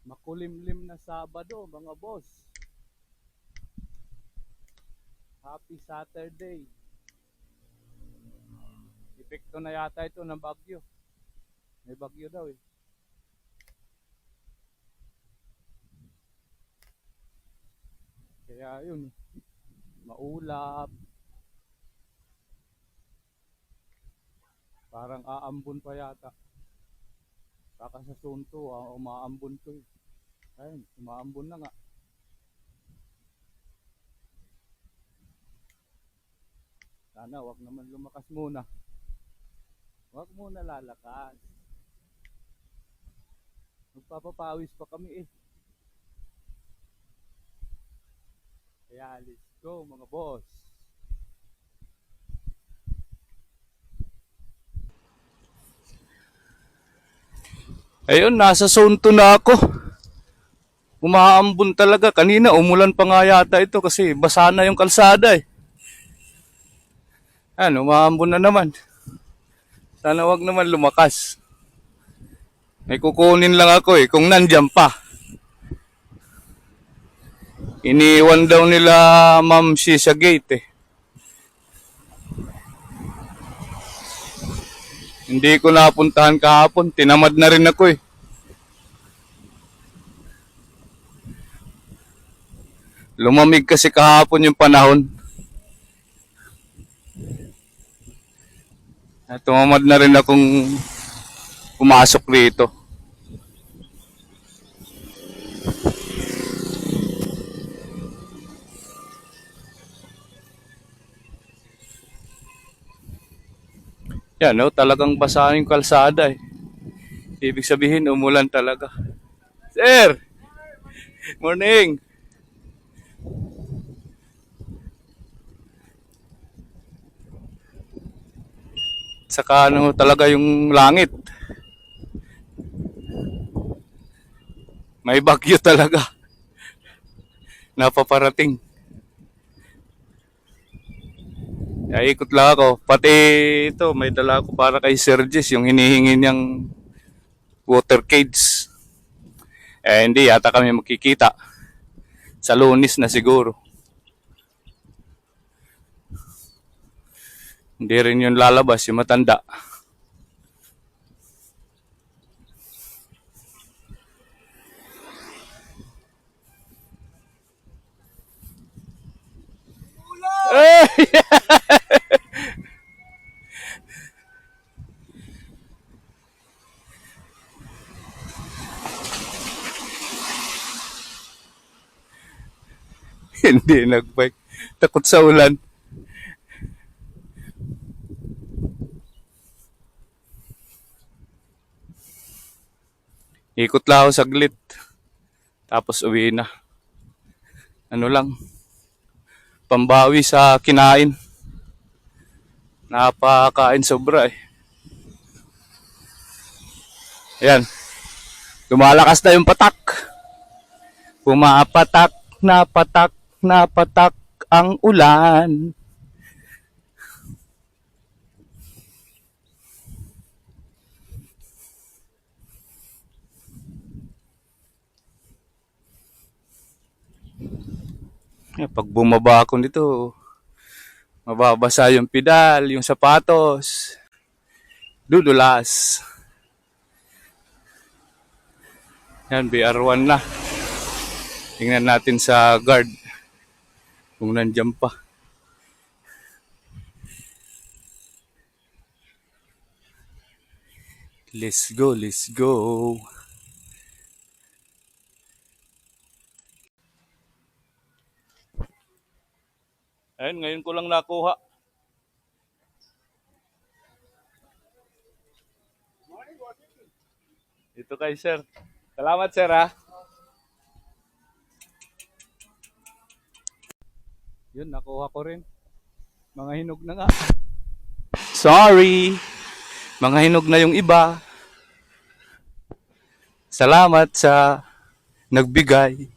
Makulimlim na Sabado, mga boss. Happy Saturday. Epekto na yata ito ng bagyo. May bagyo daw eh. Kaya yun, maulap. Parang aambon pa yata. Saka sa sunto, umaambon to eh. Ayun, umaambon na nga. Sana wag naman lumakas muna. Wag muna lalakas. Magpapapawis pa kami eh. Kaya let's go mga boss. Ayun, nasa sunto na ako. Umaambon talaga. Kanina umulan pa nga yata ito kasi basa na yung kalsada eh. Ano, umaambon na naman. Sana wag naman lumakas. May kukunin lang ako eh, kung nandyan pa. Iniwan daw nila Ma'am si sa gate eh. Hindi ko napuntahan kahapon, tinamad na rin ako eh. Lumamig kasi kahapon yung panahon. At tumamad na rin akong pumasok rito. Yan, no, talagang basa yung kalsada eh. Ibig sabihin, umulan talaga. Sir! Morning! Saka ano talaga yung langit. May bagyo talaga. Napaparating. Ikot lang ako. Pati ito, may dala ko para kay Sir Jess, yung hinihingi niyang water cage. Hindi yata kami makikita. Sa Lunes na siguro. Hindi rin yung lalabas, yung matanda. Hindi nagbike. Takot sa ulan. Ikot lang ako saglit. Tapos uwi na. Ano lang. Pambawi sa kinain. Napakain sobra eh. Ayan. Lumalakas na yung patak. Pumapatak na patak na patak ang ulan. Pag bumaba ako nito, mababasa yung pedal, yung sapatos. Dudulas. Yan, BR1 na. Tingnan natin sa guard. Kung nandiyan pa. Let's go, let's go. Ayun, ngayon ko lang nakuha. Ito kay sir. Salamat sir ha. Yun, nakuha ko rin. Mga hinog na nga. Sorry. Mga hinog na yung iba. Salamat sa nagbigay.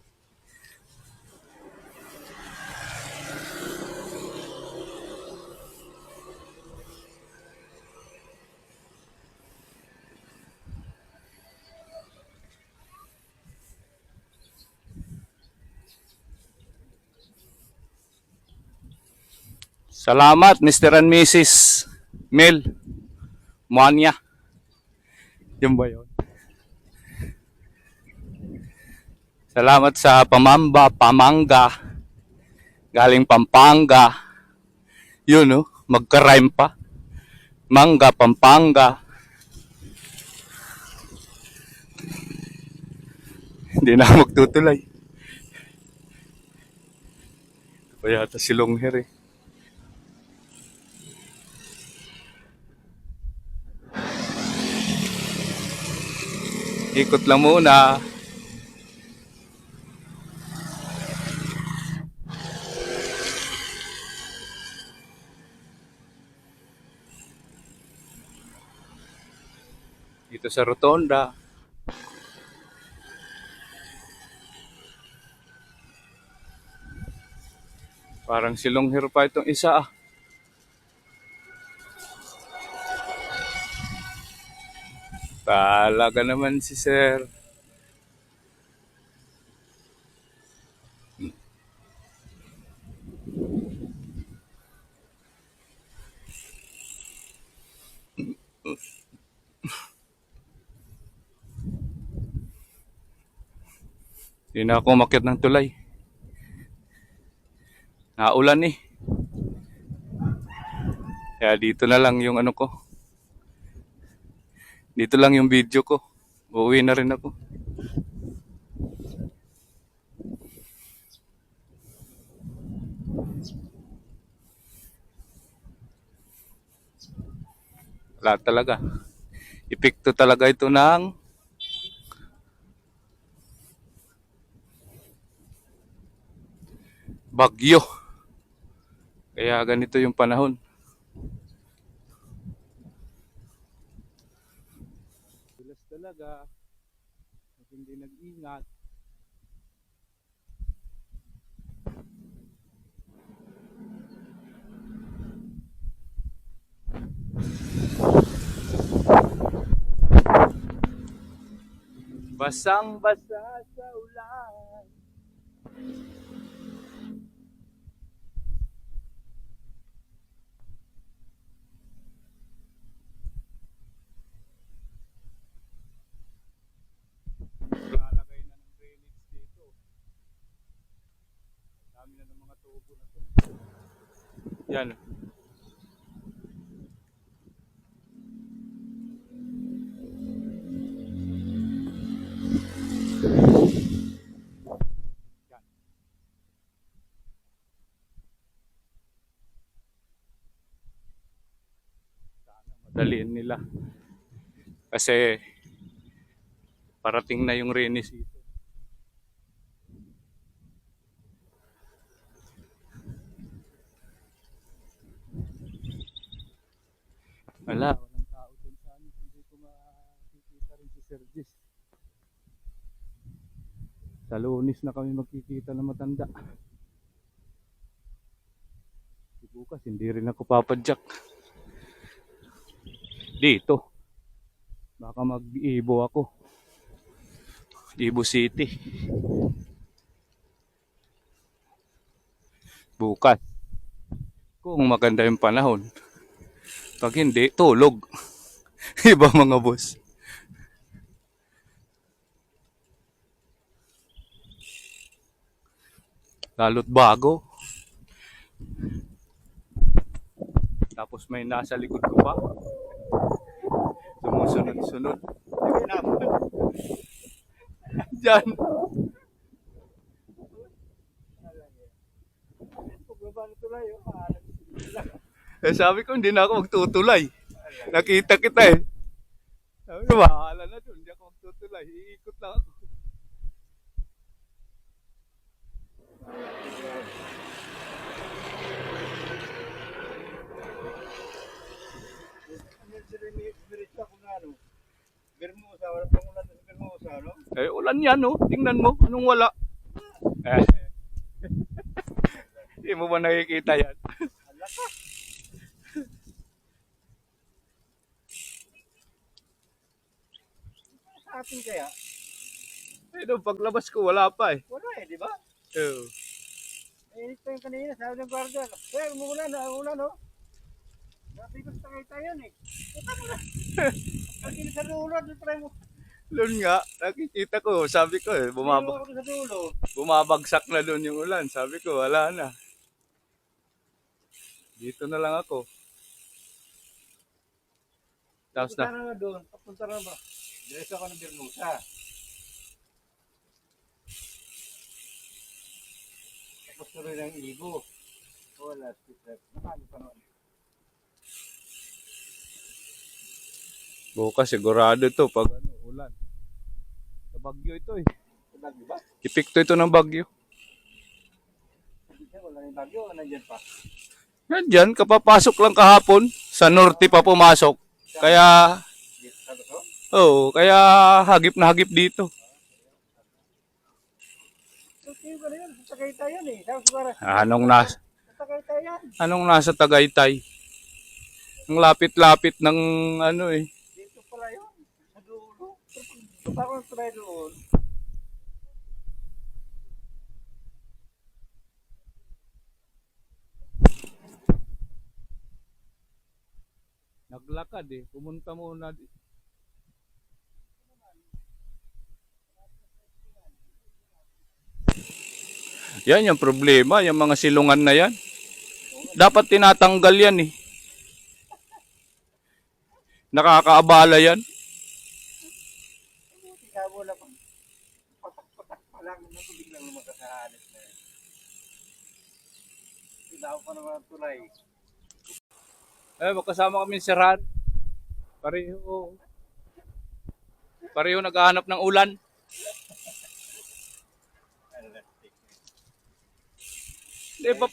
Salamat, Mr. and Mrs. Mel Mania. Yun ba yun? Salamat sa pamangga, galing Pampanga. Yun, no? Magka-rhyme pa. Mangga, Pampanga. Hindi na ako magtutuloy. Ito pa yata si Longher eh. Ikot lang muna. Dito sa Rotonda. Parang si Longher pa itong isa ah. Talaga naman si Sir. Hindi na ako umakyat ng tulay. Naulan eh. Kaya dito na lang yung ano ko. Dito lang yung video ko. Uuwi na rin ako. Wala talaga. Epekto talaga ito ng bagyo. Kaya ganito yung panahon. Bilas talaga. Hindi nag-ingat. Basang-basa sa ulan. Lalagay na ng drainage dito. Dami na ng mga tubo na to. Yan. Madaliin nila. Kasi parating na yung rainy season. Walang tao dun sa amin. Hindi ko makikita rin si Sir Gis. Sa Lunes na kami magkikita na matanda. Bukas hindi rin ako papadyak. Dito. Baka mag-Ibo ako. Ibo City. Bukas. Kung maganda yung panahon. Pag hindi, tulog. Iba mga boss. Lalo't bago. Tapos may nasa likod ko pa. Sumusunod-sunod. Diyan. Sabi ko hindi na ako magtutulay. Nakita kita eh. Sabi ko bahala na dun. Hindi ako magtutulay. Iikot lang ako. Eh, ulan yan, no? Tingnan mo, anong wala? Hindi mo ba nakikita yan? Sa atin kaya? Eh, no, paglabas ko, wala pa eh. Wala eh, di ba? Oh. Init pa yung kanina, sabi ng guardia. Sir, umuulan, umuulan, no? Sabi ko sa tayo yun eh. Ito mo na. Ang init sa dulo, doon try mo. Doon nga, nakikita ko, sabi ko Ako sa dulo. bumabagsak na doon yung ulan. Sabi ko, wala na. Dito na lang ako. Tapos Punta na doon, papunta na ba? Diretso ako ng Bermusa. Tapos tuloy ng Ibo. Wala, street trip. Nakano pa noon. bukas sigurado to pag ulan. Sa Bagyo ito eh. Sa Bagyo ba? Epekto ito ng Bagyo. Wala yung Bagyo, nandiyan pa. Nandyan, kapapasok lang kahapon. Sa norte pa pumasok. Kaya, Dito sa Bato? kaya hagip na hagip dito. So, sino ka na yun? Sa Tagaytay yun eh. Tapos para, sa Tagaytay yan. Anong nasa Tagaytay? Ang lapit-lapit ng ano eh. Dito pala yun. Sa dulo. Punta ako ng try doon. Naglakad eh. Pumunta muna. Yan yung problema, yung mga silungan na yan. Dapat tinatanggal yan eh. Nakakaabala yan. Sabo lang. Patak-patak pa lang. Naku, biglang lumakas sa halit na yun. Tinaw pa naman ang tulay. Magkasama kami si Ran. Pareho naghahanap ng ulan. Di ba,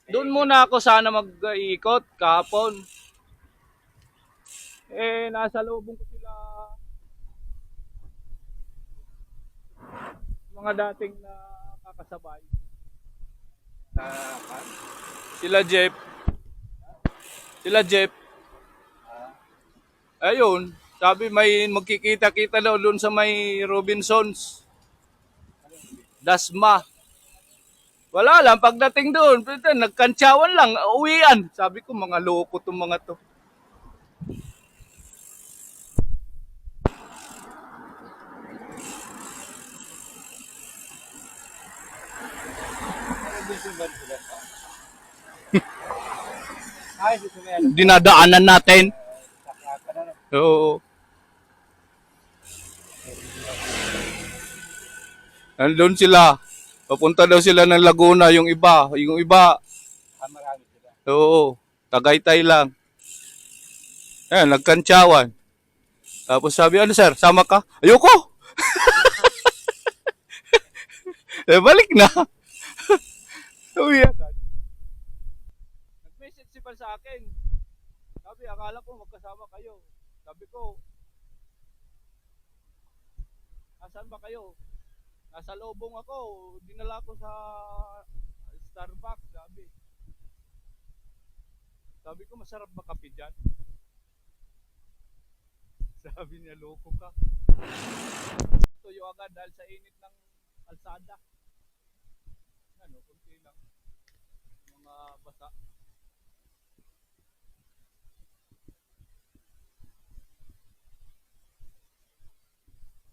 doon muna ako sana mag-iikot kahapon. Nasa lubong ko sila. Mga dating na kakasabay. Sila Jeff. Ayun, sabi may magkikita-kita daw doon sa may Robinsons. Dasma. Wala lang, pagdating doon, nagkantsawan lang, uwian. Sabi ko, mga loko itong mga to. Ay, dito may ano. Dinadaanan natin. Sakaka na. Oo. Nandun sila. Papunta daw sila ng Laguna, yung iba. Marami sila. Oo. Tagaytay lang. Ayan, nagkantsawan. Tapos sabi, ano sir, sama ka? Ayoko! Balik na. Uwi agad. Nag-message si Pal sa akin. Sabi, akala ko magkasama kayo. Sabi ko, asan ba kayo? Nasa lobong ako. Dinala ko sa Starbucks, sabi. Sabi ko, masarap ba kape dyan? Sabi niya, loko ka. Tuyo agad dahil sa init ng kalsada. Ano, kunti lang. Mga basa.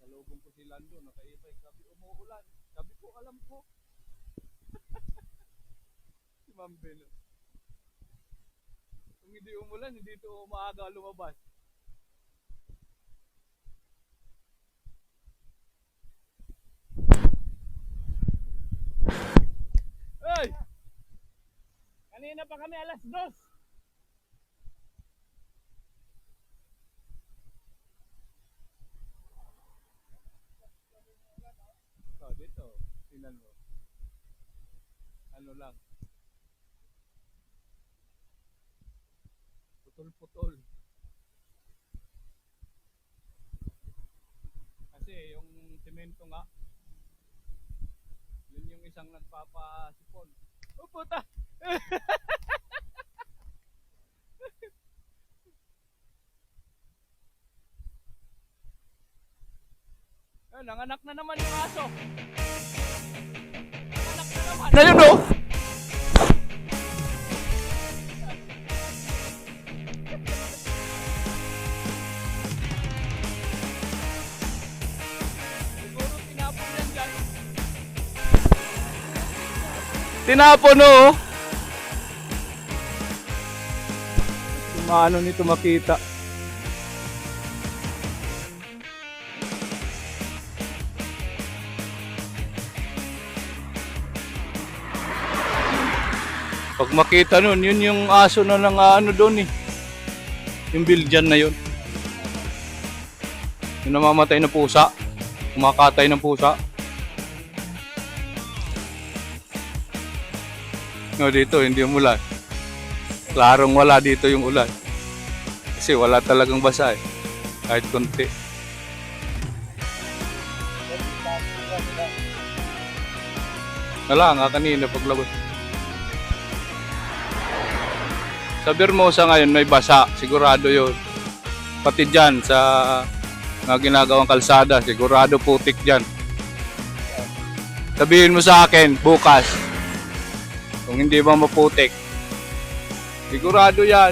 Salubong ko si Lando, nakaibay. Sabi, umuulan. Sabi ko, alam ko. Si Ma'am Bel. Kung hindi umulan, hindi ito maaga lumabas. Hey! Kanina pa kami 2:00. Oh, dito. Tingnan mo. Ano lang. Putol-putol. Kasi yung semento nga, yun yung isang nagpapasipon. Oh, puta! Nanganak na naman yung aso. Nanganak na naman. Na yun, oh! Tinapon oh. Maano nito makita. Pag makita nun, yun yung aso na ng ano doon eh. Yung Belgian na yun. Yung namamatay na pusa. Kumakatay ng pusa. No, dito hindi umulan. Klarong wala dito yung ulan. Kasi wala talagang basa eh. Kahit konti. Wala nga kanina paglabas. Sa Bermosa ngayon may basa, sigurado yun. Pati dyan sa mga ginagawang kalsada, sigurado putik dyan. Sabihin mo sa akin, bukas, kung hindi ba maputik, sigurado yan.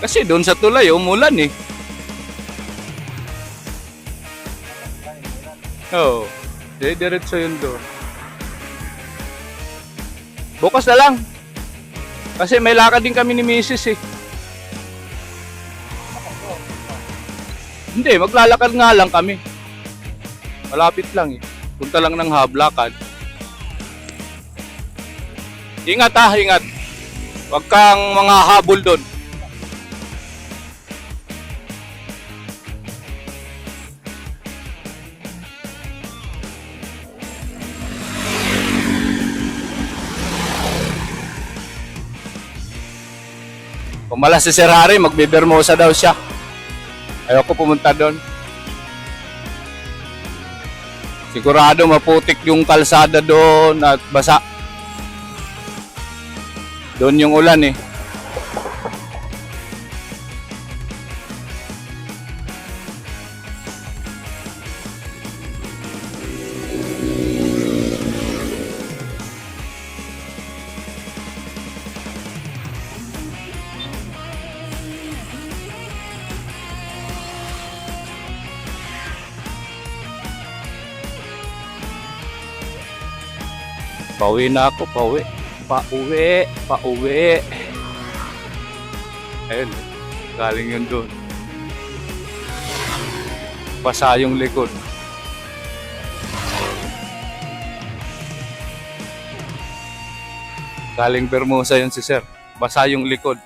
Kasi doon sa tulay, umulan eh. Oo, diretso yun doon. Bukas na lang. Kasi may lakad din kami ni Mrs. eh. Hindi, maglalakad nga lang kami. Malapit lang eh. Punta lang ng hub, lakad. Ingat ha, ingat. Huwag kang mga habol doon. Pumalas si Sir Harry, magbe-Bermosa daw siya. Ayoko pumunta doon. Sigurado maputik yung kalsada doon at basa. Doon yung ulan eh. Pauwi na ako, pauwi. Pauwi. Ayun, galing yun doon. Basa yung likod. Galing Bermosa yun si Sir. Basa yung likod.